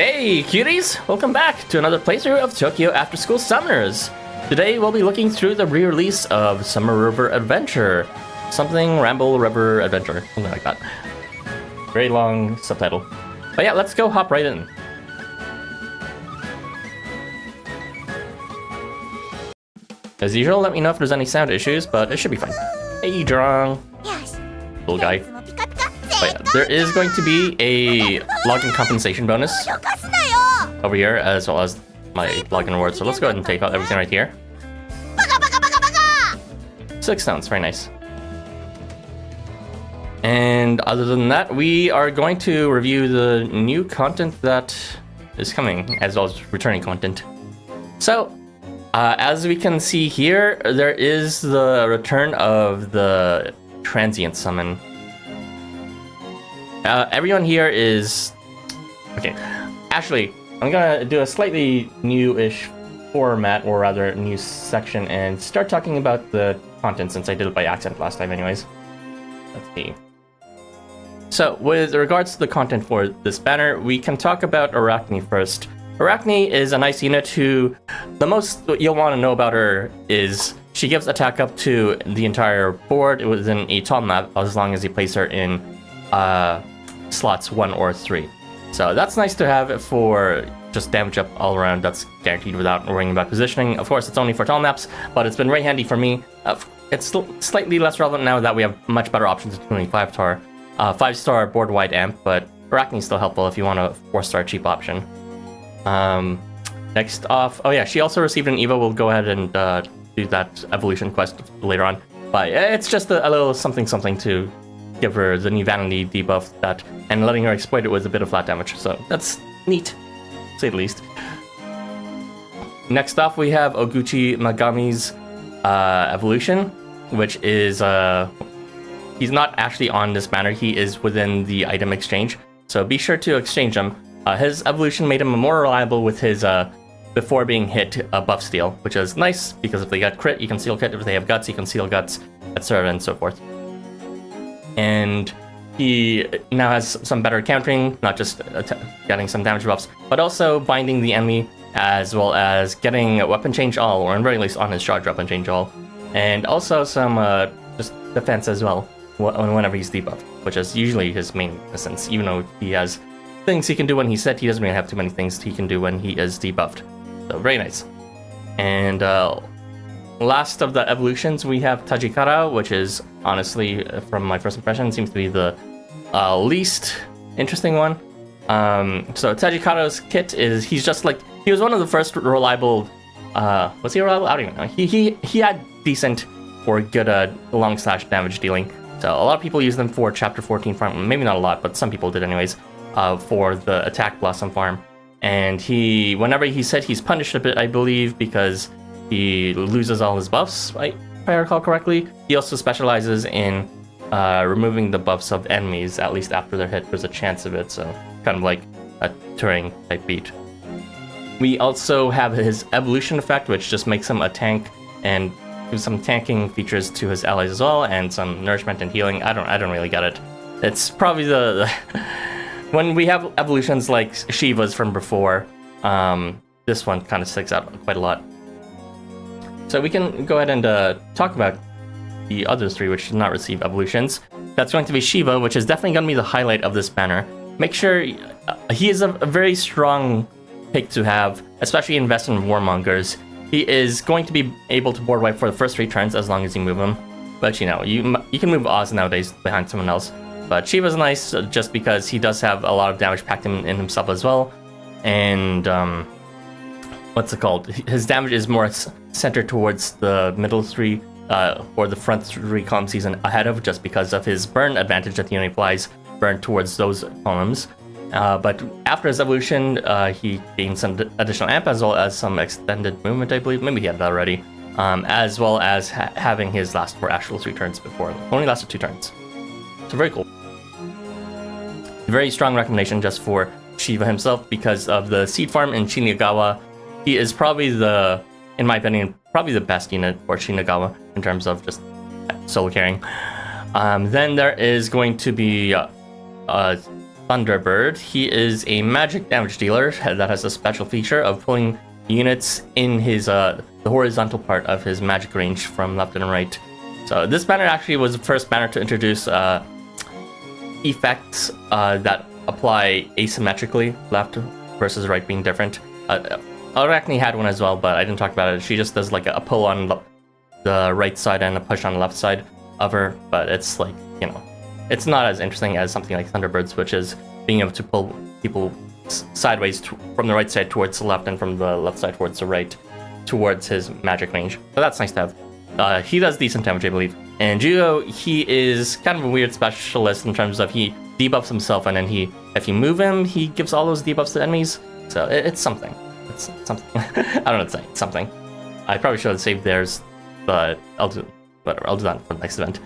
Hey cuties! Welcome back to another playthrough of Tokyo Afterschool Summoners! Today we'll be looking through the re-release of Summer River Adventure. Something Ramble River Adventure, something like that. Very long subtitle. But yeah, let's go hop right in. As usual, let me know if there's any sound issues, but it should be fine. Hey, Drong! Little guy. But yeah, there is going to be a login compensation bonus over here, as well as my login reward. So let's go ahead and take out everything right here. 6 stones, very nice. And other than that, we are going to review the new content that is coming, as well as returning content. So, as we can see here, there is the return of the Transient summon. Everyone here is... Okay, actually, I'm gonna do a slightly new-ish format, or rather, new section, and start talking about the content, since I did it by accident last time anyways. Let's see. So, with regards to the content for this banner, we can talk about Arachne first. Arachne is a nice unit who, the most you'll want to know about her is she gives attack up to the entire board within a tall map, as long as you place her in slots 1 or 3. So that's nice to have for just damage up all around. That's guaranteed without worrying about positioning. Of course, it's only for tall maps, but it's been very handy for me. It's slightly less relevant now that we have much better options, including 5-star board-wide amp, but Arachne is still helpful if you want a 4-star cheap option. Next off, oh yeah, she also received an Evo. We'll go ahead and do that evolution quest later on. But it's just a little something to give her the new vanity debuff that, and letting her exploit it with a bit of flat damage. So that's neat, to say the least. Next off, we have Oguchi Magami's evolution, which is he's not actually on this banner. He is within the item exchange, so be sure to exchange him. His evolution made him more reliable with his before being hit buff steal, which is nice because if they get crit, you can seal crit. If they have guts, you can seal guts, etc. and so forth. And he now has some better countering, not just getting some damage buffs, but also binding the enemy, as well as getting weapon change all, or in very least on his charge weapon change all, and also some just defense as well whenever he's debuffed, which is usually his main essence. Even though he has things he can do when he's set, he doesn't really have too many things he can do when he is debuffed. So very nice. And last of the evolutions, we have Tajikara, which is honestly, from my first impression, seems to be the least interesting one. So Tajikara's kit is, he's just like, he was one of the first reliable, was he reliable? I don't even know. He had decent or good long slash damage dealing. So a lot of people use them for chapter 14 farm, maybe not a lot, but some people did anyways, for the attack blossom farm. And whenever he's hit, he's punished a bit, I believe, because he loses all his buffs, if I recall correctly. He also specializes in removing the buffs of enemies, at least after they're hit. There's a chance of it, so kind of like a Turing type beat. We also have his evolution effect, which just makes him a tank and gives some tanking features to his allies as well, and some nourishment and healing. I don't really get it. It's probably the when we have evolutions like Shiva's from before, this one kind of sticks out quite a lot. So we can go ahead and talk about the other 3 which did not receive evolutions. That's going to be Shiva, which is definitely going to be the highlight of this banner. Make sure he is a very strong pick to have, especially invest in Warmongers. He is going to be able to board wipe for the first 3 turns as long as you move him. But you know, you can move Oz nowadays behind someone else. But Shiva's nice just because he does have a lot of damage packed in himself as well. And what's it called? His damage is more centered towards the middle 3 or the front 3 columns he's ahead of, just because of his burn advantage that the unit applies, burn towards those columns. But after his evolution, he gains some additional amp, as well as some extended movement, I believe. Maybe he had that already. As well as having his last 4 actual 3 turns before. Only lasted 2 turns. So very cool. Very strong recommendation just for Shiva himself because of the seed farm in Shinagawa. He is probably in my opinion, probably the best unit for Shinagawa in terms of just solo carrying. Then there is going to be Thunderbird. He is a magic damage dealer that has a special feature of pulling units in his the horizontal part of his magic range from left and right. So this banner actually was the first banner to introduce effects that apply asymmetrically, left versus right being different. Arachne had one as well, but I didn't talk about it. She just does like a pull on the right side and a push on the left side of her, but it's like, you know, it's not as interesting as something like Thunderbird's, which is being able to pull people sideways from the right side towards the left and from the left side towards the right towards his magic range. So that's nice to have. He does decent damage, I believe. And Jugo, he is kind of a weird specialist in terms of he debuffs himself, and then if you move him, he gives all those debuffs to enemies. So it's something. It's something. I don't know what to say. It's something. I probably should have saved theirs, but I'll do that for the next event.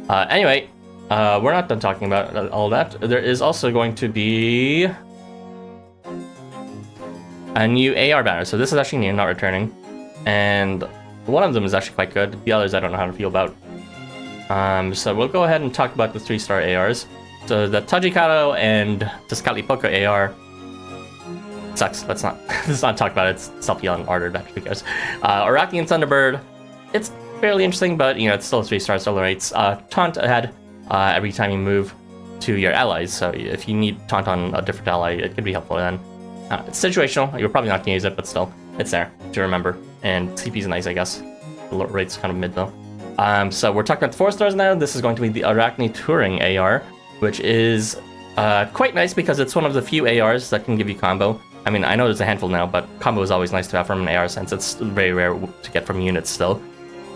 Anyway, we're not done talking about all that. There is also going to be a new AR banner. So this is actually new, not returning. And one of them is actually quite good. The others I don't know how to feel about. So we'll go ahead and talk about the 3-star ARs. So the Tajikado and the Scalipoko AR sucks. Let's not talk about it. It's self-healing order, that who cares. Arachne and Thunderbird, it's fairly interesting, but you know, it's still 3-star solo rates. Taunt ahead every time you move to your allies. So if you need taunt on a different ally, it could be helpful then. It's situational. You're probably not gonna use it, but still, it's there to remember. And CP's nice, I guess. The rate's kind of mid though. So we're talking about the 4-stars now. This is going to be the Arachne Touring AR, which is quite nice because it's one of the few ARs that can give you combo. I mean, I know there's a handful now, but combo is always nice to have from an AR since it's very rare to get from units still.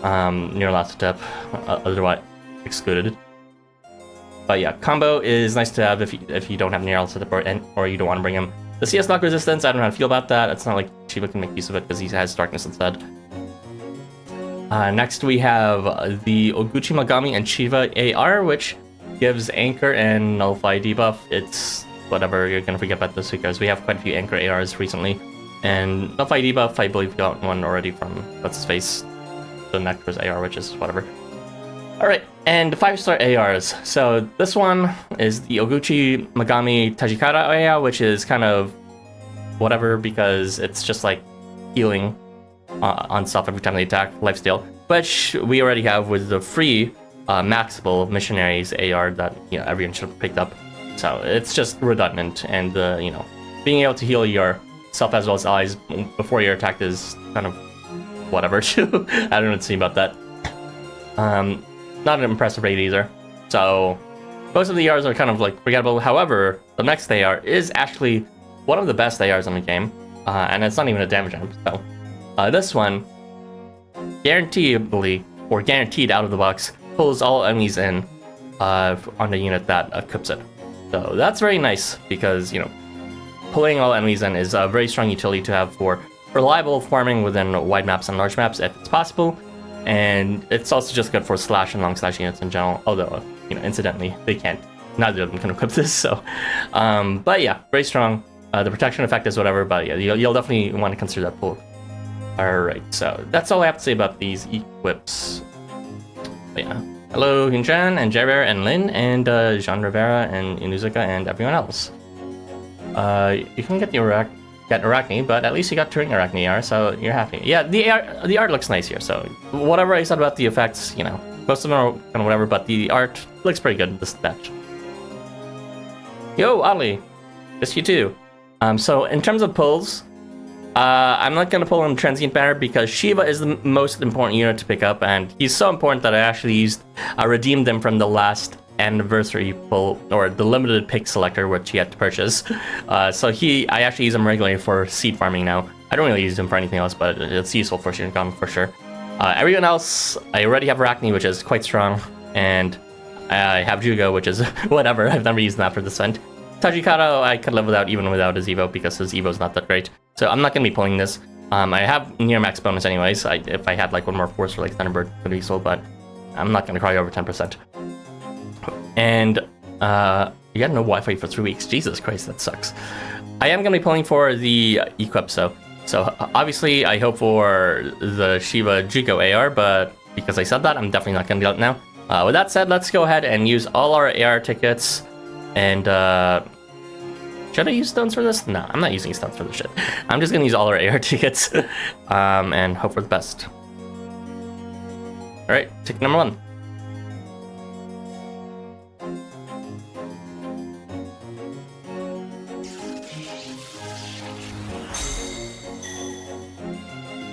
Near last step, otherwise excluded. But yeah, combo is nice to have if you don't have near last step or you don't want to bring him. The CS knock resistance, I don't know how to feel about that. It's not like Shiva can make use of it because he has darkness instead. Next we have the Oguchi Magami and Shiva AR, which gives Anchor and Nullify debuff. It's whatever, you're gonna forget about this because we have quite a few Anchor ARs recently. And Nullify debuff, I believe we got one already from what's his face, the Nectar's AR, which is whatever. Alright, and 5-star ARs. So this one is the Oguchi Magami Tajikara AR, which is kind of whatever because it's just like healing on self every time they attack, lifesteal, which we already have with the free Maximal Missionaries AR that, you know, everyone should have picked up. So it's just redundant, and you know, being able to heal yourself as well as allies before your attack is kind of whatever too. I don't know what to say about that. Not an impressive rate either. So most of the ARs are kind of like forgettable. However, the next AR is actually one of the best ARs in the game, and it's not even a damage amp. So this one, guaranteed out of the box, pulls all enemies in on the unit that equips it. So that's very nice because, you know, pulling all enemies in is a very strong utility to have for reliable farming within wide maps and large maps if it's possible. And it's also just good for slash and long slash units in general, although, you know, incidentally, they can't. Neither of them can equip this, so. But yeah, very strong. The protection effect is whatever, but yeah, you'll definitely want to consider that pull. Alright, so that's all I have to say about these equips. But yeah. Hello, Hyunjan, and Jerber, and Lin, and Jean Rivera, and Inuzuka, and everyone else. You can get Arachne, but at least you got Touring Arachne AR, so you're happy. Yeah, the art looks nice here, so whatever I said about the effects, you know, most of them are kind of whatever, but the art looks pretty good, this batch. Yo, Ali! Miss you too. So in terms of pulls, I'm not going to pull in Transient banner because Shiva is the most important unit to pick up, and he's so important that I actually redeemed him from the last anniversary pull, or the limited pick selector, which he had to purchase. So I actually use him regularly for seed farming now. I don't really use him for anything else, but it's useful for Shinigami for sure. Everyone else, I already have Arachne, which is quite strong, and I have Jugo, which is whatever. I've never used that for this event. Tajikado, I could live without even without his Evo because his Evo is not that great. So I'm not going to be pulling this. I have near max bonus anyways. If I had like one more force for like Thunderbird, it would be useful, but I'm not going to cry over 10%. And you got no Wi-Fi for 3 weeks. Jesus Christ, that sucks. I am going to be pulling for the equip, so obviously I hope for the Shiva Jugo AR, but because I said that, I'm definitely not going to do it now. With that said, let's go ahead and use all our AR tickets and Should I use stones for this? No, I'm not using stones for this shit. I'm just gonna use all our AR tickets and hope for the best. Alright, ticket number 1.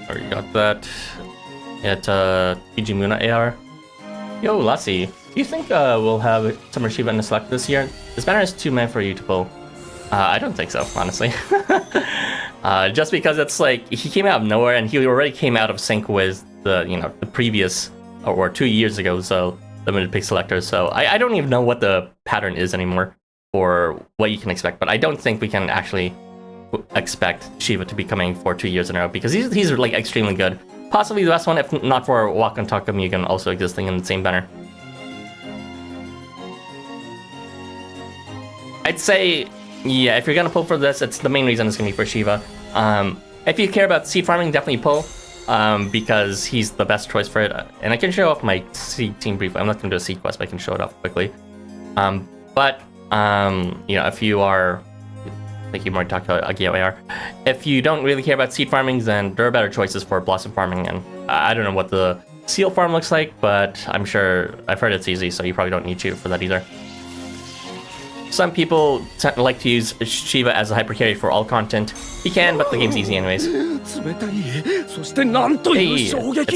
Already got that. At Kijimuna AR. Yo, Lassie, do you think we'll have Summer Shiva in the select this year? This banner is too many for you to pull. I don't think so, honestly. Just because it's like, he came out of nowhere and he already came out of sync with the, the previous, or 2 years ago, so limited pick selectors. So I don't even know what the pattern is anymore or what you can expect, but I don't think we can actually expect Shiva to be coming for 2 years in a row because he's like extremely good. Possibly the best one, if not for Wakantaka Mugen also existing in the same banner. I'd say, yeah, if you're gonna pull for this, it's the main reason it's gonna be for Shiva. If you care about seed farming, definitely pull, because he's the best choice for it. And I can show off my seed team briefly. I'm not gonna do a seed quest, but I can show it off quickly. If you are, thank you, Moritaka Agio AR. If you don't really care about seed farming, then there are better choices for blossom farming. And I don't know what the seal farm looks like, but I've heard it's easy, so you probably don't need Shiva for that either. Some people like to use Shiva as a hyper carry for all content. You can, but the game's easy anyways. Hey, it's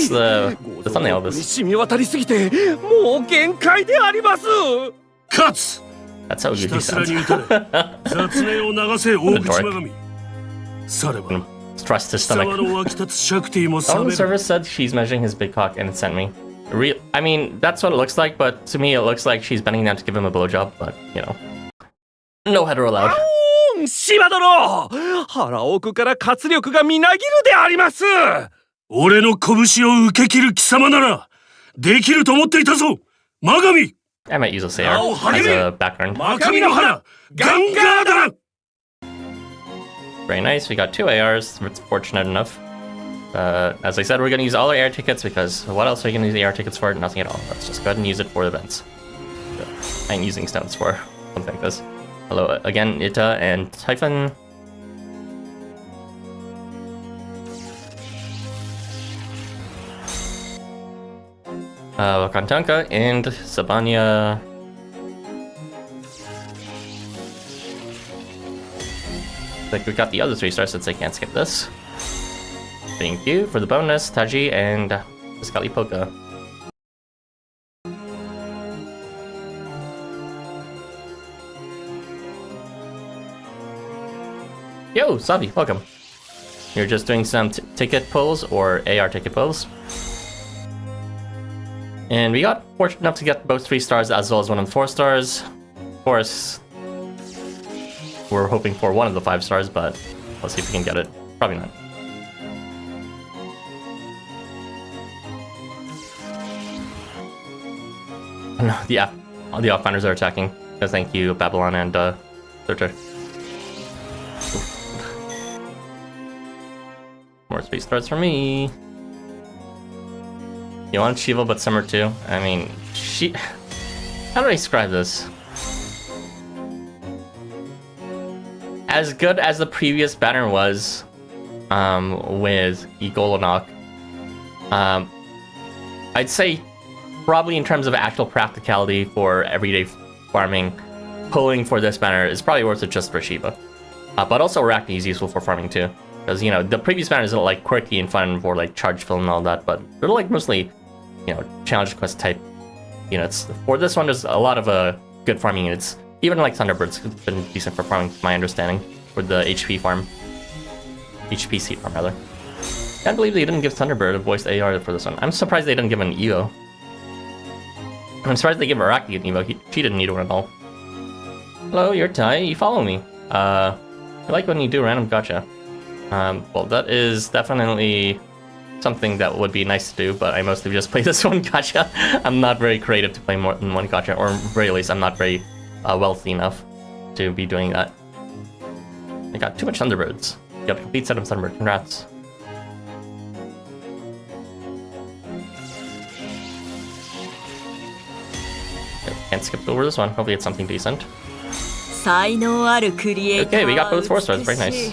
the thumbnail of this. That's how Oguchi sounds. Thrust his stomach. Someone on the server said she's measuring his big cock and it sent me. I mean, that's what it looks like, but to me it looks like she's bending down to give him a blowjob, but, no hetero allowed. 島殿、腹奥から活力がみなぎるであります。俺の拳を受け切る貴様ならできると思っていたぞ、マガミ。I might use a Sayer as a background. Very nice, we got 2 ARs, it's fortunate enough. As I said, we're gonna use all our air tickets because what else are you gonna use the air tickets for? Nothing at all. Let's just go ahead and use it for events. I ain't using stones for something like this. Hello again, Ita and Typhon. Wakantanka and Sabanya. Like we got the other 3 stars since I can't skip this. Thank you for the bonus, Taji and Piscali Poka. Yo, Savi, welcome. You're just doing some ticket pulls or AR ticket pulls. And we got fortunate enough to get both 3 stars as well as one of the 4 stars. Of course, we're hoping for one of the 5 stars, but let's see if we can get it. Probably not. No, the offenders are attacking. So thank you, Babylon and Searcher. More space stars for me. You want Shiva but Summer too? I mean, how do I describe this? As good as the previous banner was, with Igolonok, I'd say probably in terms of actual practicality for everyday farming, pulling for this banner is probably worth it just for Shiva. But also Arachne is useful for farming too. Because, the previous banners are like quirky and fun for like charge fill and all that, but they're like mostly, challenge quest type units. For this one, there's a lot of good farming units. Even like Thunderbird's been decent for farming, to my understanding, for the HP farm. HP seed farm, rather. Can't believe they didn't give Thunderbird a voiced AR for this one. I'm surprised they didn't give an Evo. I'm surprised they gave Arachne an Evo. She didn't need one at all. Hello, you're Tai. You follow me. I like when you do random gacha. Well, that is definitely something that would be nice to do, but I mostly just play this one gacha. I'm not very creative to play more than one gacha, or at very least I'm not very wealthy enough to be doing that. I got too much Thunderbirds. You got a complete set of Thunderbird. Congrats. Can't skip over this one. Hopefully it's something decent. 才能あるクリエイター Okay, we got both 4 stars. Very nice.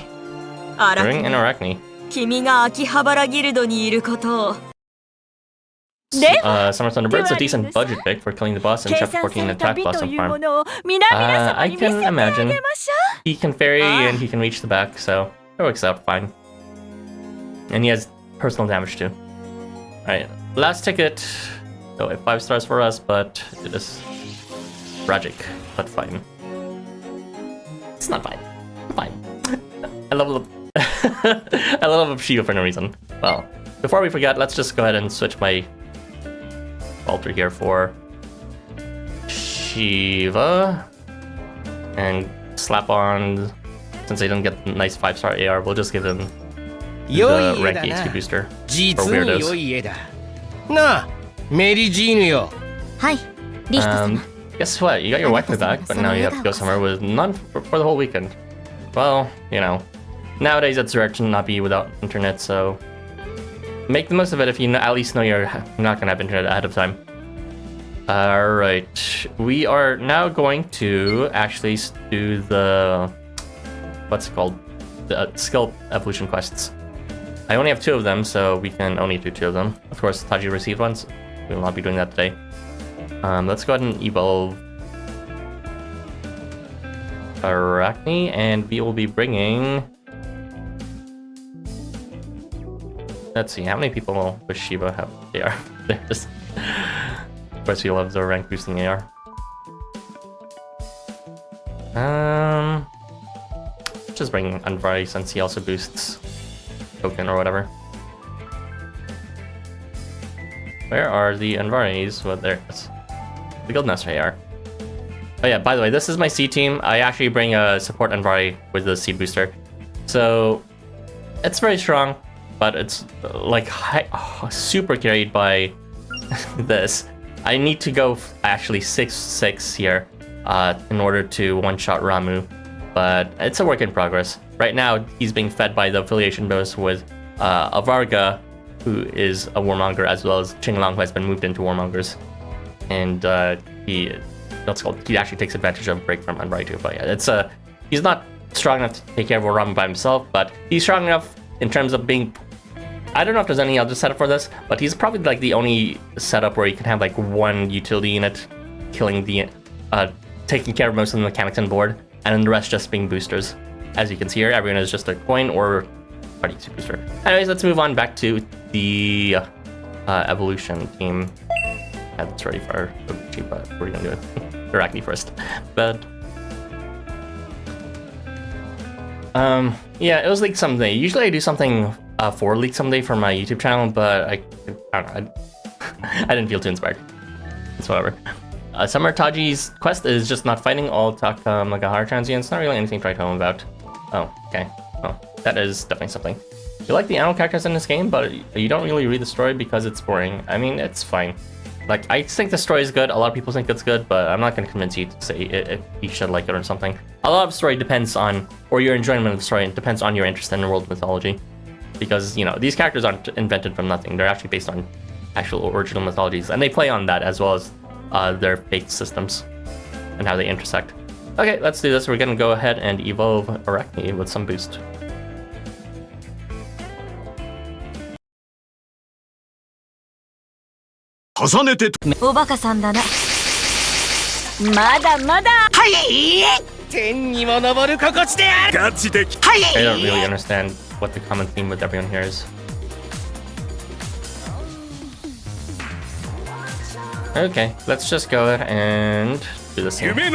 Brewing and Arachne. 君が秋葉原ギルドにいることを Summer Thunderbird's a decent budget pick for killing the boss and Chapter 14 attack boss on farm. I can imagine. He can ferry and he can reach the back, so it works out fine. And he has personal damage too. Alright, last ticket. So 5 stars for us, but it is tragic, but fine. It's not fine. Fine. I love I love Shiva for no reason. Well, before we forget, let's just go ahead and switch my altar here for Shiva and slap on, since they didn't get the nice 5-star AR, we'll just give him the rank HP booster for weirdos. Guess what? You got your waifu back, but now you have to go somewhere with none for the whole weekend. Well, you know, nowadays it's rare to not be without internet, so make the most of it if you at least know you're not gonna have internet ahead of time. Alright, we are now going to actually do the, what's it called? The skill evolution quests. I only have 2 of them, so we can only do 2 of them. Of course, Taji received ones. We will not be doing that today. Let's go ahead and evolve Arachne, and we will be bringing... Let's see, how many people with Shiva have AR? There's... Of course, we love the rank boosting AR. Just bring Anvari since he also boosts token or whatever. Where are the Anvaris? Well, there it is. The Guildmaster AR. Oh yeah, by the way, this is my C team. I actually bring a support Anvari with the C booster. So, it's very strong, but it's like super carried by this. I need to go actually 6-6 here in order to one-shot Ramu, but it's a work in progress. Right now, he's being fed by the affiliation bonus with Avarga, who is a warmonger, as well as Qinglang, who has been moved into warmongers. And he actually takes advantage of break from Anvari too. But yeah, it's he's not strong enough to take care of Ramu by himself, but he's strong enough in terms of being... I don't know if there's any other setup for this, but he's probably like the only setup where you can have like one utility unit killing the, taking care of most of the mechanics on board, and then the rest just being boosters. As you can see here, everyone is just a coin or party booster. Anyways, let's move on back to the evolution team. That's ready for Oguchi, but we're gonna do it Arachne first. But yeah, it was League Someday. Usually I do something for League Someday for my YouTube channel, but I don't know. I didn't feel too inspired. It's whatever. Summer Taji's quest is just not fighting all Takamagahara transients. Not really anything to write home about. Oh, okay. Well, that is definitely something. You like the animal characters in this game, but you don't really read the story because it's boring. I mean, it's fine. Like, I think the story is good. A lot of people think it's good, but I'm not going to convince you to say if you should like it or something. A lot of the story depends on, or your enjoyment of the story, it depends on your interest in world mythology. Because, you know, these characters aren't invented from nothing. They're actually based on actual original mythologies, and they play on that as well as their faith systems and how they intersect. Okay, let's do this. We're going to go ahead and evolve Arachne with some boost. I don't really understand what the common theme with everyone here is. Okay, let's just go ahead and do this here. Okay,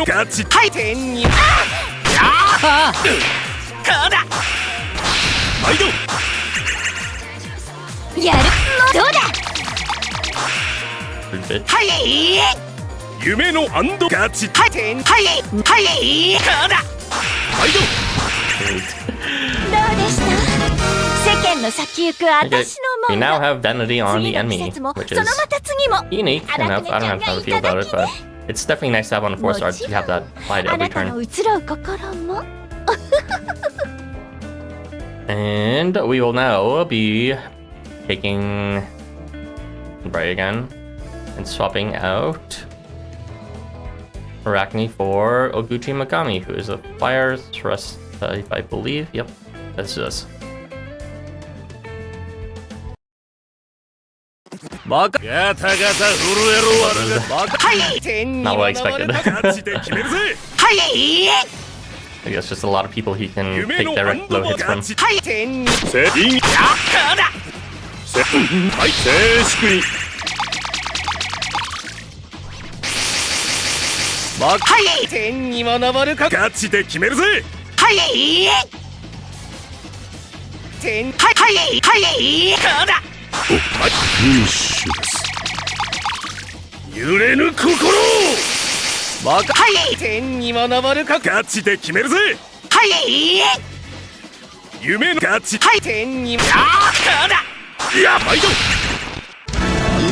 we now have Vanity on the enemy, which is unique enough. I don't have how to feel about it, but it's definitely nice to have on a 4-star to have that applied every turn. And we will now be taking Bray again and swapping out Arachne for Oguchi Magami, who is a fire thrust type, I believe. Yep, let's do this. Not what I expected. I guess just a lot of people he can take direct blow hits from.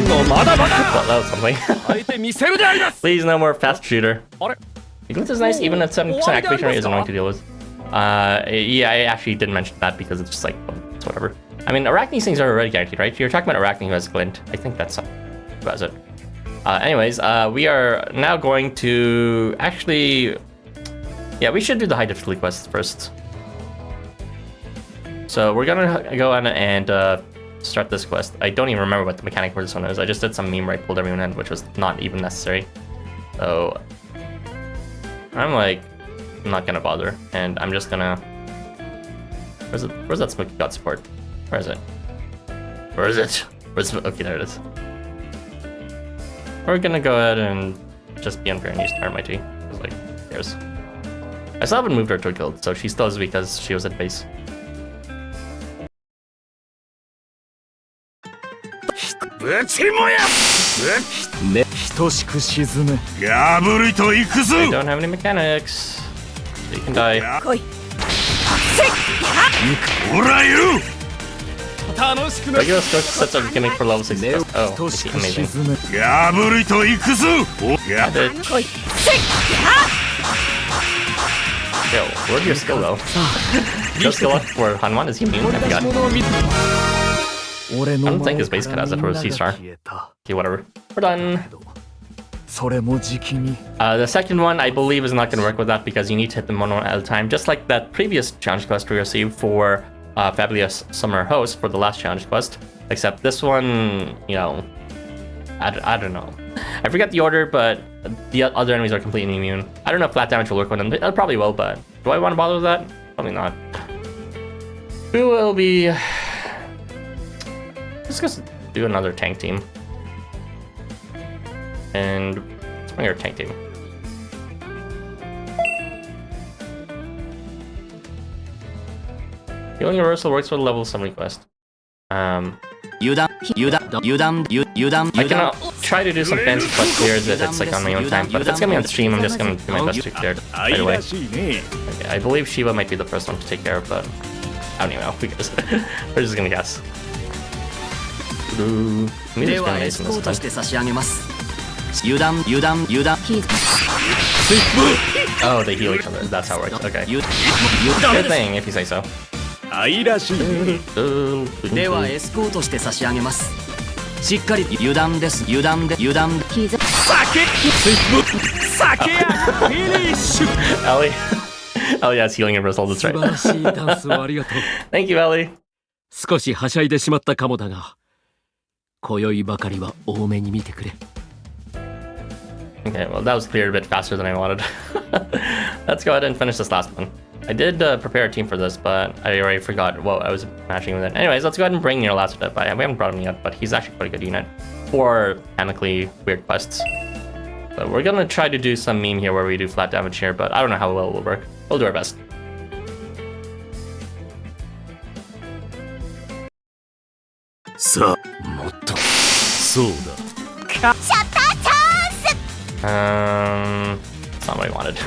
Well, that was something. Please, no more fast shooter. Ignis is nice, even at 70% activation rate is annoying to deal with. Yeah, I actually didn't mention that because it's just like, well, it's whatever. I mean, Arachne's things are already guaranteed, right? You're talking about Arachne who has Glint. I think that's who has it. Anyways, we are now going to actually... Yeah, we should do the high difficulty quest first. So we're gonna go on and start this quest. I don't even remember what the mechanic for this one is. I just did some meme where I pulled everyone in, which was not even necessary. So I'm like, I'm not gonna bother, and I'm just gonna... Where's that Smoky God support? Where is it? Where is it? Okay, there it is. We're gonna go ahead and just be unfair and use Tyrant T. Like, who cares? I still haven't moved her to a guild, so she still is because she was at base. I don't have any mechanics. So you can die. Regular scope sets are beginning for level 60. Oh, I see. Amazing. I did. Yo, where'd your skill go? Your skill up for Hanwan? Is he immune? I forgot. I don't think his base cut has it for a C-star. Okay, whatever. We're done. The second one, I believe, is not going to work with that because you need to hit them one at a time. Just like that previous challenge quest we received for Fabulous Summer Host for the last challenge quest. Except this one, you know, I don't know. I forget the order, but the other enemies are completely immune. I don't know if flat damage will work with them. It probably will, but do I want to bother with that? Probably not. We will be... Let's just do another tank team. And let's bring our tank team. Healing Reversal works for the level 7 quest. I can try to do some fancy quest clears if it's like on my own time, but if it's gonna be on stream, I'm just gonna do my best to clear it right away. Okay, I believe Shiva might be the first one to take care of, but I don't even know. Who cares? We're just gonna guess. Ooh, music's gonna nice in this one. Oh, they heal each other. That's how it works. Okay. Good thing, if you say so. Ellie. Oh yeah, it's healing reversal, that's right. Thank you, Ellie. 少しはしゃいでしまったかもだが、今宵ばかりは多めに見てくれ。 Okay, well that was cleared a bit faster than I wanted. Let's go ahead and finish this last one. I did prepare a team for this, but I already forgot what I was matching with it. Anyways, let's go ahead and bring Nero last up. We haven't brought him yet, but he's actually quite a good unit for mechanically weird quests. So we're gonna try to do some meme here where we do flat damage here, but I don't know how well it will work. We'll do our best. So, That's not what I wanted.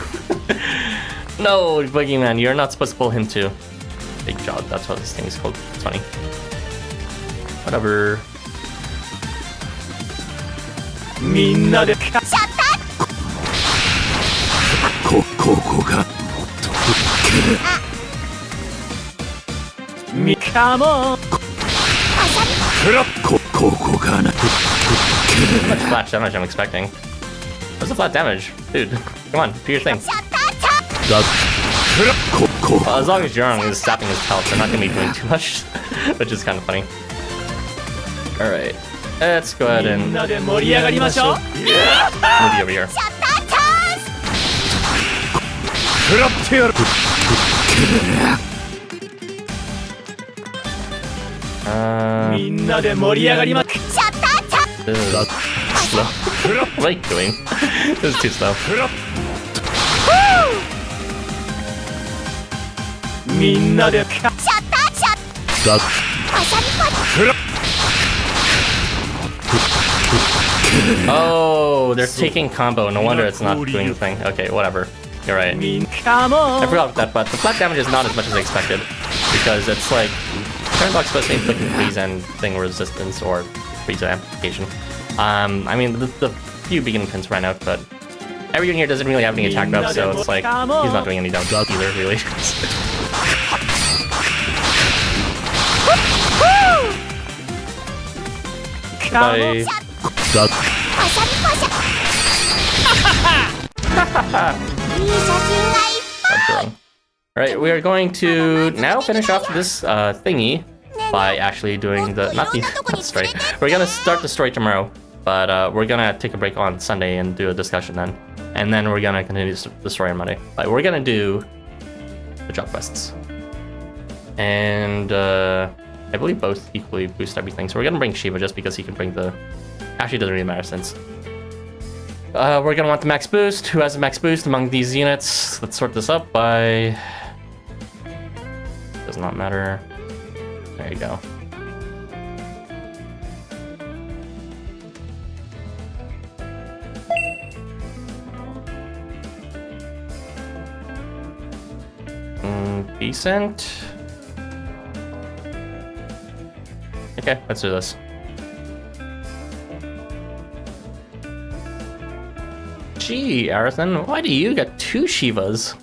No, Boogeyman, you're not supposed to pull him too. Big job, that's what this thing is called. It's funny. Whatever. Come on! How much flat damage I'm expecting? What's the flat damage? Dude. Come on, do your thing. Well, as long as Jurong is sapping his health, they're not gonna be doing too much, which is kind of funny. Alright, let's go ahead and move you over here. This is slow. What are you doing? This is too slow. Oh, they're taking combo. No wonder it's not doing the thing. Okay, whatever. You're right. I forgot about that, but the flat damage is not as much as I expected. Because it's like, turn block's supposed to inflict freeze and thing resistance or freeze amplification. I mean, the few beginning pins ran out, but everyone here doesn't really have any attack buff, so it's like, he's not doing any damage either, really. Bye. Alright, we are going to now finish off this thingy by actually doing the, not the story. We're gonna start the story tomorrow, but we're gonna take a break on Sunday and do a discussion then. And then we're gonna continue the story on Monday. But we're gonna do the job quests. And I believe both equally boost everything. So we're gonna bring Shiva just because he can bring the... Actually, it doesn't really matter since. We're gonna want the max boost. Who has the max boost among these units? Let's sort this up by... Does not matter. There you go. Decent. Okay, let's do this. Gee, Arathan, why do you get 2 Shivas?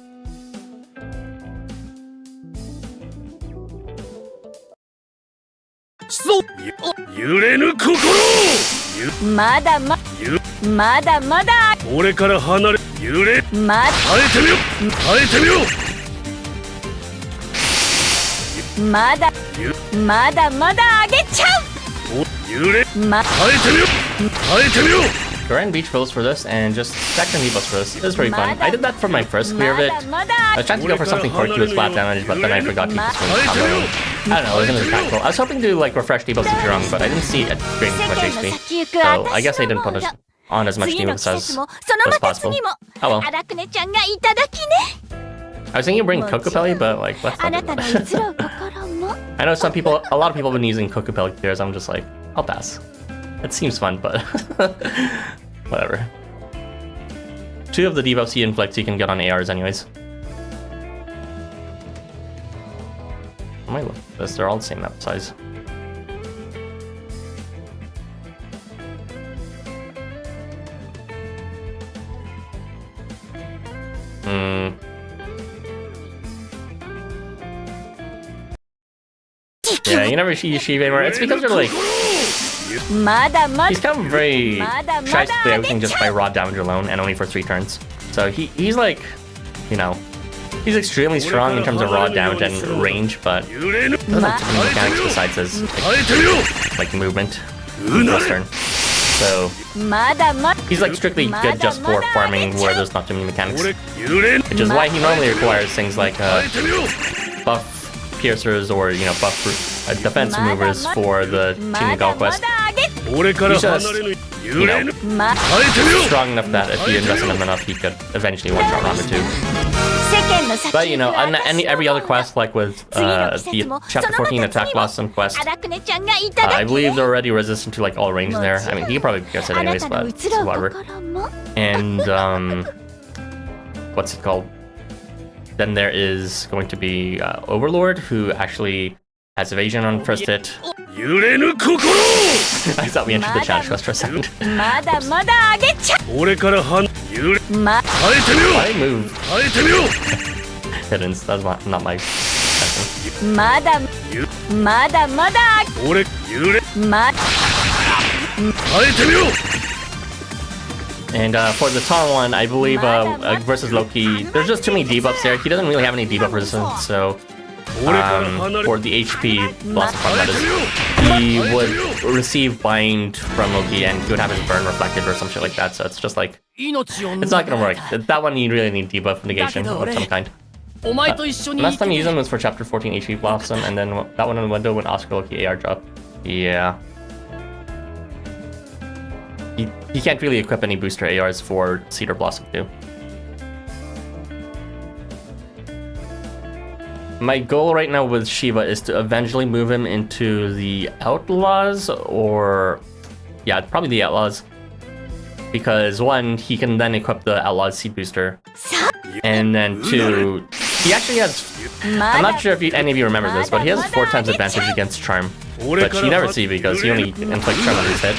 Grand Beach fills for this and just stack the debuffs for this. This is pretty fun. I did that for my first clear of it. I was trying to go for something quirky with flat damage, but then I forgot to use this one's combo. I don't know, it was impactful. I was hoping to like refresh debuffs to Jurong, but I didn't see it great much HP. So I guess I didn't put on as much debuffs as was possible. Oh well. I was thinking of bringing Kokopelli, but like, let's not do that. I know a lot of people have been using Kokopelli clears. I'm just like, I'll pass. It seems fun, but whatever. 2 of the debuffs he inflicts you can get on ARs anyways. I might look at this, they're all the same map size. Yeah, you never see Shiva anymore. It's because they're like... He's come very shy to play everything just by raw damage alone and only for 3 turns. So he's like, you know, he's extremely strong in terms of raw damage and range, but doesn't have too many mechanics besides his like movement plus turn. So he's like strictly good just for farming where there's not too many mechanics, which is why he normally requires things like buff piercers or, you know, buff defense removers for the Shinigami quest. He's just, you know, strong enough that if you invest in him enough, he could eventually one-shot Rama too. But, you know, every other quest, like with the Chapter 14 Attack Blossom quest, I believe they're already resistant to like all range there. I mean, he can probably guess it anyways, but whatever. And, what's it called? Then there is going to be Overlord, who actually has evasion on first hit. I thought we entered the challenge quest for a second. Why move? Hiddens, that's not my question. And for the Tar one, I believe versus Loki, there's just too many debuffs there. He doesn't really have any debuff resistance, so for the HP Blossom part, that is, he would receive Bind from Loki and he would have his burn reflected or some shit like that, so it's just like, it's not gonna work. That one you really need debuff negation of some kind. Last time you used them was for Chapter 14 HP Blossom, and then that one in the window when Oscar Loki AR drop. Yeah. He can't really equip any booster ARs for Cedar Blossom too. My goal right now with Shiva is to eventually move him into the Outlaws, or yeah, probably the Outlaws. Because one, he can then equip the Outlaws Seed Booster. And then two, he actually has, I'm not sure if any of you remember this, but he has 4 times advantage against Charm. But you never see because he only inflicts Charm on his hit.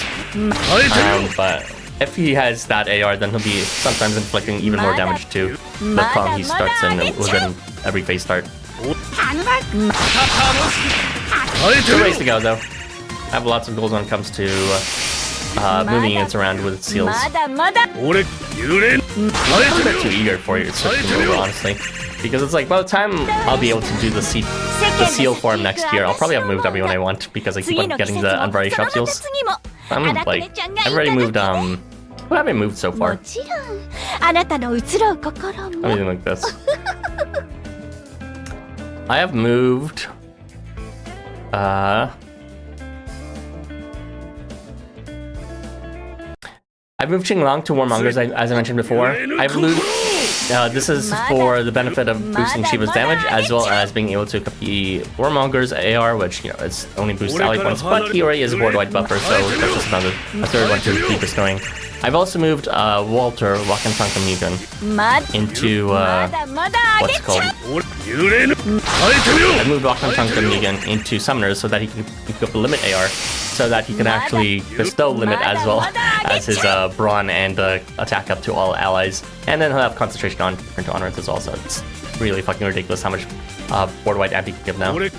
But if he has that AR, then he'll be sometimes inflicting even more damage to the column he starts in within every phase start. Good ways to go though. I have lots of goals when it comes to moving units around with seals. I'm a bit too eager for your switch to move, honestly. Because it's like, by the time I'll be able to do the seal form next year, I'll probably have moved everyone I want because I keep on getting the Unvari Shop seals. I'm like, I've already moved, what have I moved so far? Let me think like this. I have moved, I've moved Qinglong to Warmongers, as I mentioned before. I've moved, this is for the benefit of boosting Shiva's damage, as well as being able to equip the Warmonger's AR, which, you know, it's only boosts ally points, but he already is a board-wide buffer, so that's just a third one to keep bestowing. I've also moved Walter, Wakantanka Mugen, into, what's it called? I moved Wakantanka Mugen into Summoners so that he can equip a Limit AR, so that he can actually bestow Limit as well as his Brawn and attack up to all allies. And then he'll have Concentration on Turn to Honor as well, so it's really fucking ridiculous how much board-wide amp he can give now. Are you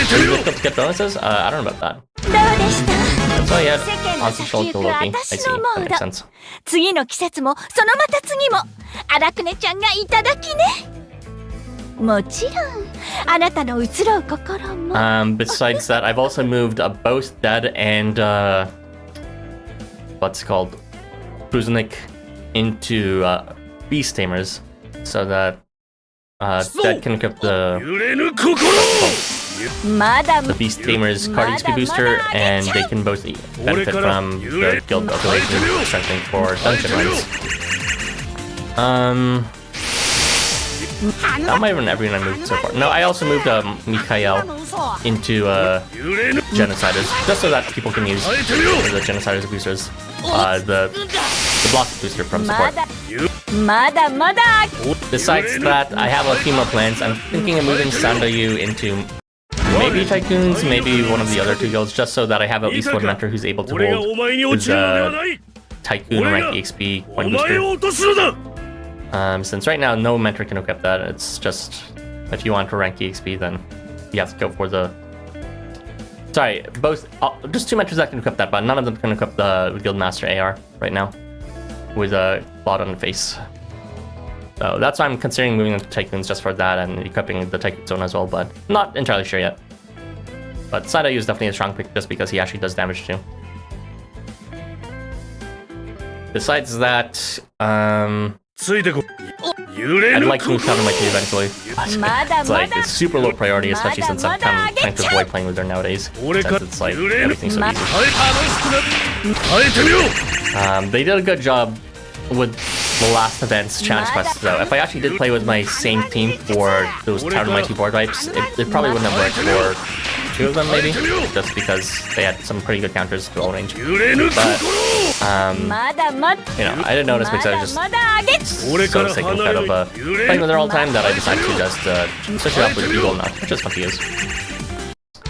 difficult to get bonuses? I don't know about that. That's why he had Concentrate to Loki. I see, that makes sense. Besides that, I've also moved both Dead and what's it called, Bruises into Beast Tamers, so that Dead can equip the Beast Tamers card XP booster, and they can both benefit from the guild affiliation strengthening for dungeon runs. That might have been everyone I moved so far. No, I also moved Mikhail into Genociders, just so that people can use the Genociders boosters, the block booster from support. Besides that, I have a few more plans. I'm thinking of moving Sandayu into maybe Tycoons, maybe one of the other 2 guilds, just so that I have at least one mentor who's able to hold his Tycoon rank EXP coin booster. Since right now no mentor can equip that, it's just, if you want to rank EXP, then you have to go for the... Sorry, just 2 mentors that can equip that, but none of them can equip the Guildmaster AR right now, with a blot on the face. So that's why I'm considering moving into Tycoons just for that, and equipping the Tycoon Zone as well, but not entirely sure yet. But Sadayu is definitely a strong pick just because he actually does damage too. Besides that, I'd like to move Counter Mighty eventually. It's like, it's super low priority, especially since I'm trying to avoid playing with her nowadays, since it's like, everything's so easy. They did a good job with the last event's challenge quests though. If I actually did play with my same team for those Counter Mighty board wipes, it probably wouldn't have worked for 2 of them maybe, just because they had some pretty good counters to all range. But, you know, I didn't notice because I was just so sick and fed of playing with her all the time that I decided to just switch it up with Eagle now, which is fun to use.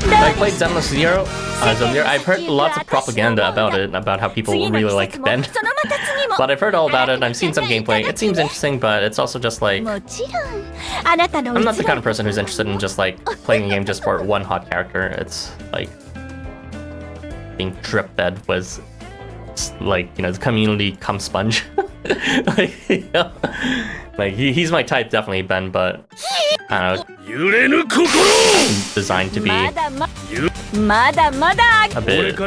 I played Zenless Zero. I've heard lots of propaganda about it, about how people really like Ben. But I've heard all about it, and I've seen some gameplay. It seems interesting, but it's also just like... I'm not the kind of person who's interested in just like playing a game just for one hot character. It's like being drip-fed with like, you know, the community cum sponge. Like, you know, like he's my type, definitely, Ben, but I don't know, designed to be a bit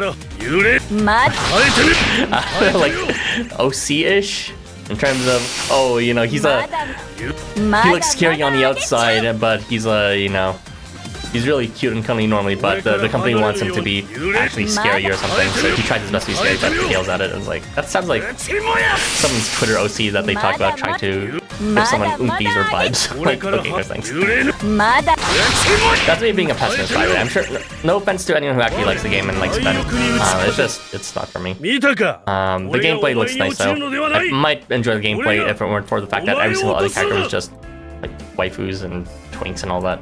like OC-ish in terms of, oh, you know, he looks scary on the outside, but he's you know, he's really cute and cuddly normally, but the company wants him to be actually scary or something, so he tries his best to be scary, but he fails at it. And it's like, that sounds like someone's Twitter OC that they talk about trying to give someone oompies or vibes, like cooking or things. That's me being a pessimist, by the way. I'm sure, no offense to anyone who actually likes the game and likes Ben. It's just, it's not for me. The gameplay looks nice though. I might enjoy the gameplay if it weren't for the fact that every single other character was just like waifus and twinks and all that.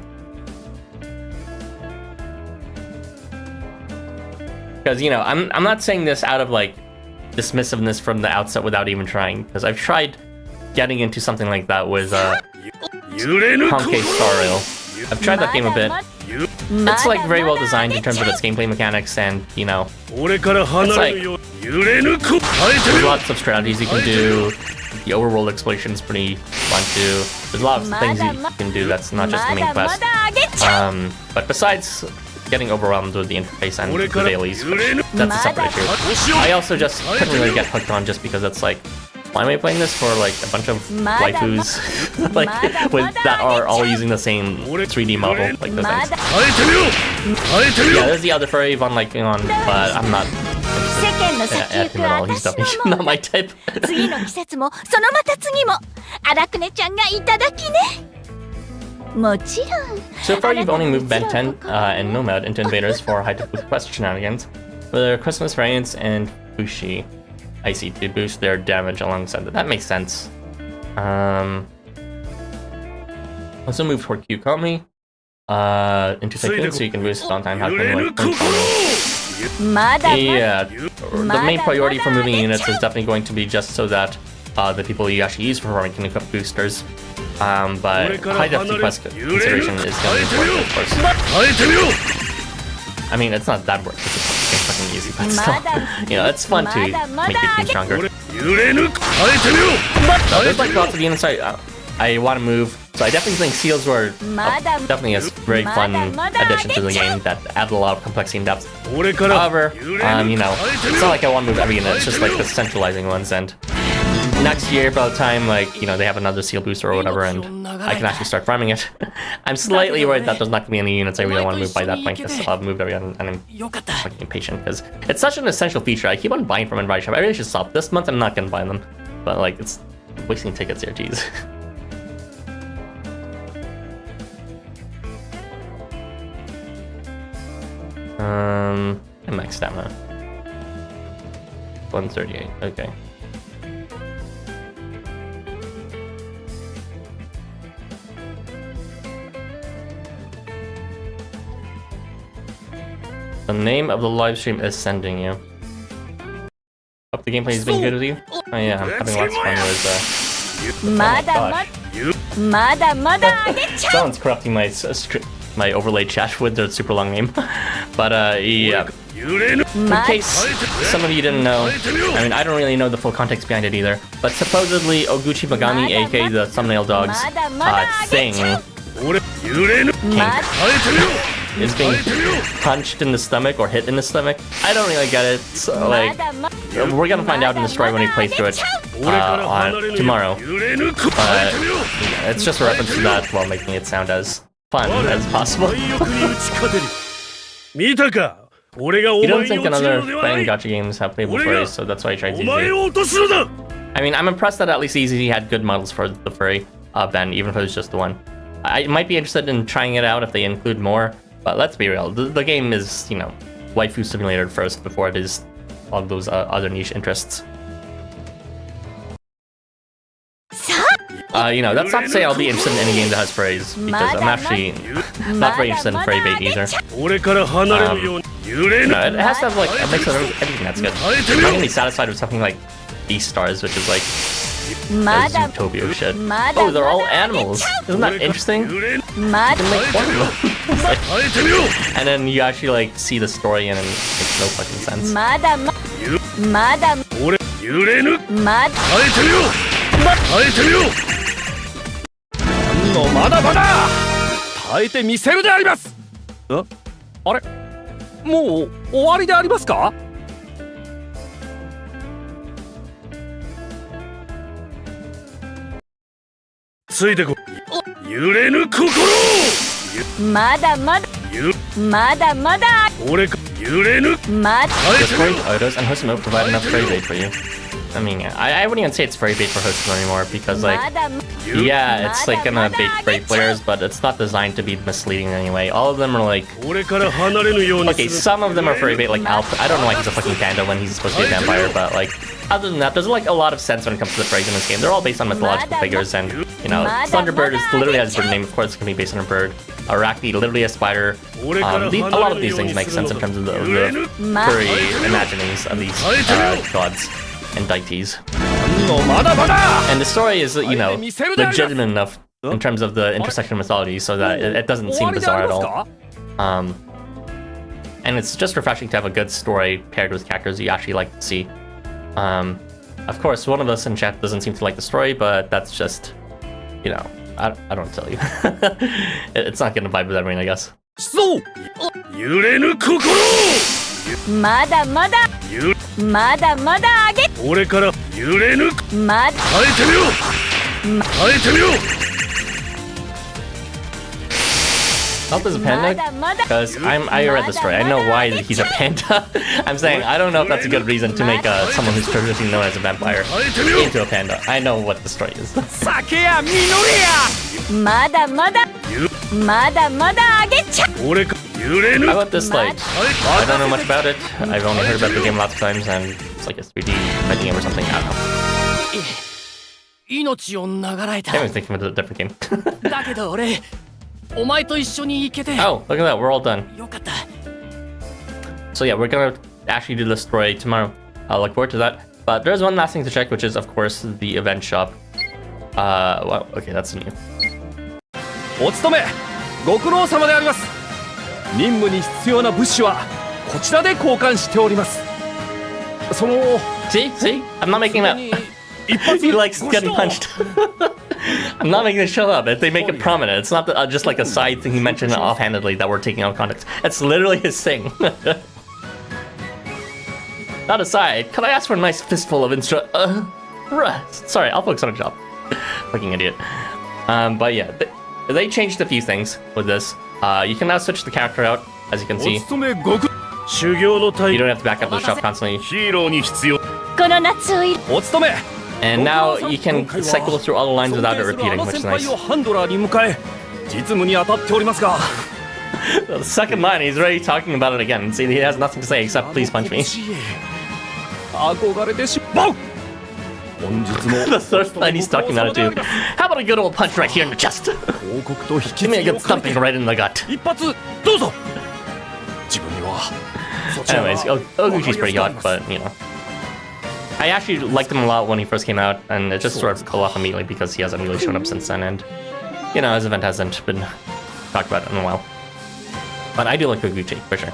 Because, you know, I'm not saying this out of like dismissiveness from the outset without even trying, because I've tried getting into something like that with Honkai Star Rail. I've tried that game a bit. It's like very well designed in terms of its gameplay mechanics, and you know, it's like there's lots of strategies you can do. The overworld exploration is pretty fun too. There's a lot of things you can do that's not just the main quest. But besides getting overwhelmed with the interface and the dailies, that's a separate issue. I also just couldn't really get hooked on just because it's like, why am I playing this for like a bunch of waifus like that are all using the same 3D model, like those things. Yeah, there's the other furry Von like on, but I'm not interested at him at all. He's definitely not my type. So far, you've only moved Ben 10 and Nomad into invaders for high difficulty quest shenanigans, with their Christmas variants and Fushi Icy to boost their damage alongside that. That makes sense. Also move toward Kyukami into Tycoon so you can boost on time. Yeah, the main priority for moving units is definitely going to be just so that the people you actually use for farming can equip boosters. But high difficulty quest consideration is going to be important, of course. I mean, it's not that worth it. It's fucking easy, but still, you know, it's fun to make your team stronger. So there's like lots of units I want to move. So I definitely think seals were definitely a very fun addition to the game that added a lot of complexity and depth. However, you know, it's not like I want to move every unit. It's just like the centralizing ones, and next year, by the time, like, you know, they have another seal booster or whatever, and I can actually start farming it. I'm slightly worried that there's not going to be any units I really want to move by that point, because I'll have moved everyone, and I'm fucking impatient, because it's such an essential feature. I keep on buying from Invited Shop. I really should stop. This month, I'm not going to buy them, but, like, it's wasting tickets here, jeez. Max stamina. 138, okay. The name of the live stream is sending you. Hope the gameplay has been good with you. Oh yeah, I'm having lots of fun with someone's corrupting my my overlay chat with their super long name. But yeah. In case some of you didn't know, I mean, I don't really know the full context behind it either, but supposedly Oguchi Magami, aka the thumbnail dog's thing, kink, is being punched in the stomach or hit in the stomach. I don't really get it, so, like, we're gonna find out in the story when we play through it on tomorrow. It's just a reference to that while making it sound as fun as possible. You don't think another fighting gacha games have playable furries, so that's why I tried ZZ. I mean, I'm impressed that at least ZZ had good models for the furry Ben, even if it was just the one. I might be interested in trying it out if they include more, but let's be real, the game is, you know, waifu simulated first before it is all those other niche interests. You know, that's not to say I'll be interested in any game that has furries, because I'm actually not very interested in furry bait either. No, it has to have like a mix of everything that's good. I'm not gonna be satisfied with something like Beastars, which is like Zootopia shit. Oh, they're all animals. Isn't that interesting? You can make one of them. And then you actually like see the story and it makes no fucking sense. まだ俺揺れぬまだ耐えてみろ耐えてみろのまだまだ耐えてみせるであります。あれ、もう終わりでありますか？ついてこ揺れぬ心まだまだまだまだ俺か揺れぬまだ Discord, Odos, and Housamo provide enough fairy bait for you. I mean, I wouldn't even say it's fairy bait for Housamo anymore because, like, まだ yeah, it's like gonna bait fairy players, but it's not designed to be misleading in any way. All of them are like, 俺から離れぬように okay, some of them are fairy bait, like Alp. I don't know why he's a fucking panda when he's supposed to be a vampire, but like, other than that, there's like a lot of sense when it comes to the fairies in this game. They're all based on mythological figures, and you know, Thunderbird is literally has a bird name. Of course, it's gonna be based on a bird. Arachne, literally a spider. A lot of these things make sense in terms of the furry imaginings of these gods and deities. And the story is, you know, legitimate enough in terms of the intersection of mythology, so that it doesn't seem bizarre at all. And it's just refreshing to have a good story paired with characters you actually like to see. Of course, one of us in chat doesn't seem to like the story, but that's just, you know, I don't tell you. It's not gonna vibe with everyone, I guess. 揺れぬ心まだまだまだまだあげ俺から揺れぬまだ耐えてみろ耐えてみろ Alp is a panda because I read the story. I know why he's a panda. I'm saying I don't know if that's a good reason to make someone who's traditionally known as a vampire into a panda. I know what the story is. 酒や実りやまだまだまだまだあげちゃ 俺か揺れぬ How about this, like, I don't know much about it. I've only heard about the game lots of times, and it's like a 3D fighting game or something. I don't know. 命を長らえた。 I was thinking of a different game. だけど俺、お前と一緒に行けて。 Oh, look at that, we're all done. よかった。 So yeah, we're gonna actually do the story tomorrow. I'll look forward to that. But there's one last thing to check, which is, of course, the event shop. Well, okay, that's new. お勤め、ご苦労様であります。任務に必要な物資はこちらで交換しております。その See? I'm not making that. He likes getting punched. I'm not making it show up. They make it prominent. It's not just like a side thing he mentioned offhandedly that we're taking out of context. It's literally his thing. That aside, could I ask for a nice fistful of sorry, I'll focus on a job. Fucking idiot. But yeah, they changed a few things with this. You can now switch the character out, as you can see. 修行の You 体 don't have to back up the shop constantly. ヒーローに必要この夏をお勤め。 And now you can cycle through all the lines without it repeating, which is nice. ハンドラーに迎え、実務に当たっておりますが。 The second line, he's already talking about it again. See, he has nothing to say except please punch me. 憧れてしまう。本日も The third line, he's talking about it too. How about a good old punch right here in the chest? 報告と引き Give me a 継ぎを good 兼ねて thumping right in the gut. 一発どうぞ。自分にはそちらが Anyways, Oguchi's pretty hot, but you know. I actually liked him a lot when he first came out, and it just sort of fell off immediately because he hasn't really shown up since then, and you know, his event hasn't been talked about in a while. But I do like Oguchi, for sure.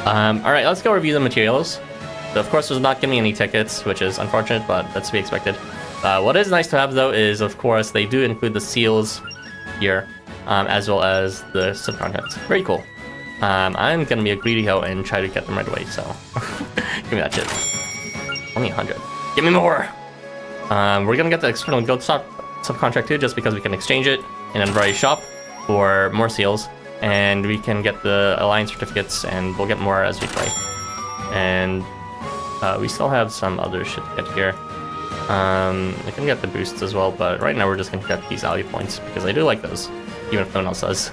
Alright, let's go review the materials. So of course there's not gonna be any tickets, which is unfortunate, but that's to be expected. What is nice to have though is, of course, they do include the seals here, as well as the subcontents. Very cool. I'm gonna be a greedy hoe and try to get them right away, so give me that shit. Only 100. Give me more! We're gonna get the external guild subcontract too, just because we can exchange it in a variety shop for more seals, and we can get the alliance certificates, and we'll get more as we play. And we still have some other shit to get here. I can get the boosts as well, but right now we're just gonna get these value points because I do like those, even if no one else does.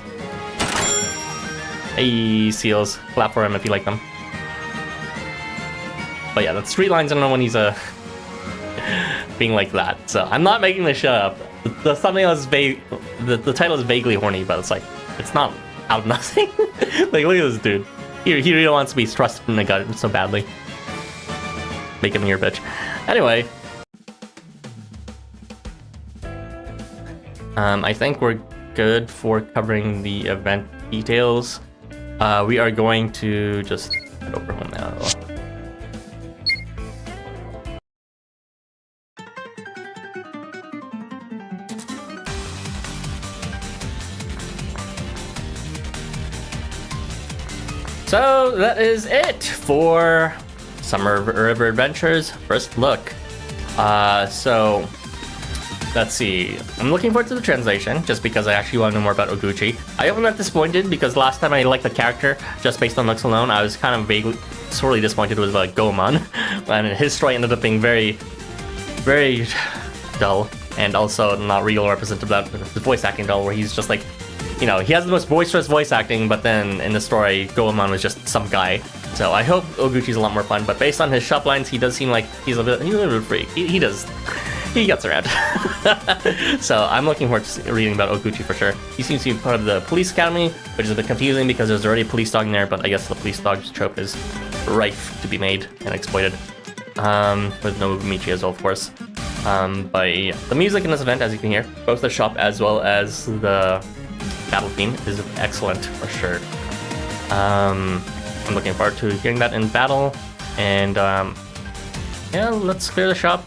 Hey, seals, clap for him if you like them. But yeah, that's 3 lines. I don't know when he's being like that. So I'm not making this shit up. The thumbnail is vague. The title is vaguely horny, but it's like it's not out of nothing. Like look at this dude. He really wants to be thrust in the gut so badly. Make him your bitch. Anyway, I think we're good for covering the event details. We are going to just head over home now. So that is it for Summer River Adventures first look. So let's see. I'm looking forward to the translation just because I actually want to know more about Oguchi. I hope I'm not disappointed because last time I liked the character just based on looks alone. I was kind of sorely disappointed with Goemon, and his story ended up being very, very dull and also not real representative of the voice acting dull, where he's just like, you know, he has the most boisterous voice acting, but then in the story, Goemon was just some guy. So I hope Oguchi's a lot more fun, but based on his shop lines, he does seem like he's a little bit freak. He gets around. So I'm looking forward to reading about Oguchi for sure. He seems to be part of the police academy, which is a bit confusing because there's already a police dog in there, but I guess the police dog trope is rife to be made and exploited. With no Michi as well, of course. But yeah, the music in this event, as you can hear, both the shop as well as the battle theme is excellent for sure. I'm looking forward to hearing that in battle, and yeah, let's clear the shop.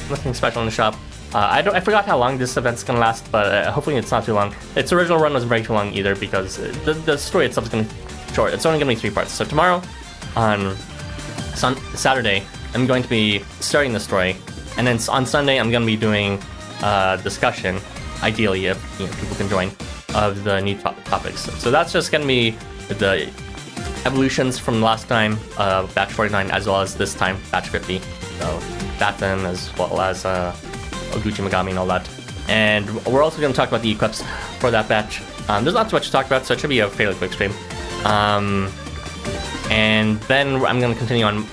Nothing special in the shop. I forgot how long this event's gonna last, but hopefully it's not too long. Its original run wasn't very too long either because the story itself is gonna be short. It's only gonna be 3 parts. So tomorrow, on Saturday, I'm going to be starting the story, and then on Sunday I'm gonna be doing discussion, ideally if people can join, of the new topics. So that's just gonna be the evolutions from last time, batch 49, as well as this time, batch 50. So that then, as well as Oguchi, Magami, and all that. And we're also going to talk about the equips for that batch. There's not too much to talk about, so it should be a fairly quick stream. And then I'm going to continue on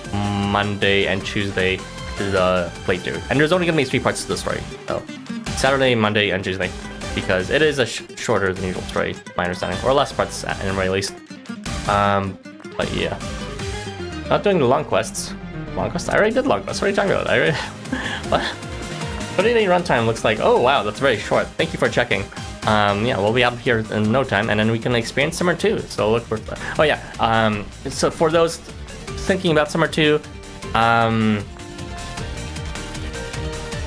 Monday and Tuesday to the playthrough. And there's only going to be 3 parts to the story. So Saturday, Monday, and Tuesday. Because it is a shorter than usual story, my understanding. Or less parts, at the very least. But yeah. Not doing the long quests. Long quest? I already did long quests. What are you talking about? What? 20-day runtime looks like. Oh wow, that's very short. Thank you for checking. Yeah, we'll be out here in no time, and then we can experience Summer 2. So look for that. Oh yeah. So for those thinking about Summer 2, do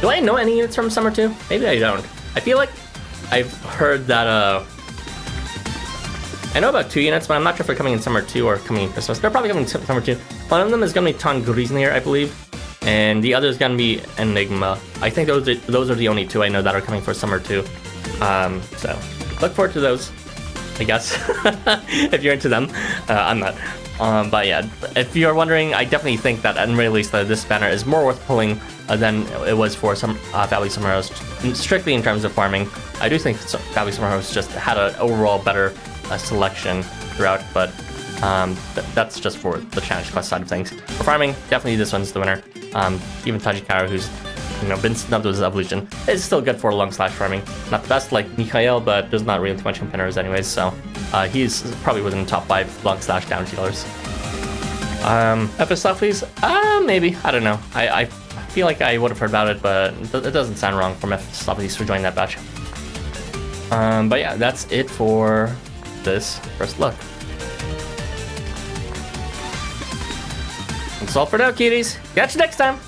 I know any units from Summer 2? Maybe I don't. I feel like I've heard that. I know about 2 units, but I'm not sure if they're coming in Summer 2 or coming in Christmas. They're probably coming in Summer 2. One of them is going to be Tongrisnir, I believe, and the other is going to be Enigma. I think those are the only 2 I know that are coming for Summer 2. So look forward to those, I guess, if you're into them. I'm not. But yeah, if you're wondering, I definitely think that at the very least this banner is more worth pulling than it was for some Valley Summer Heroes, strictly in terms of farming. I do think Valley Summer Heroes just had an overall better selection throughout, but that's just for the challenge quest side of things. For farming, definitely this one's the winner. Even Tajikawa, who's been snubbed with his evolution, is still good for long slash farming. Not the best like Mikhail, but there's not really too much competitors anyways, so he's probably within the top 5 long slash damage dealers. FS maybe, I don't know. I feel like I would have heard about it, but it doesn't sound wrong for FS to join that batch. But yeah, that's it for this first look. That's all for now, cuties. Catch you next time.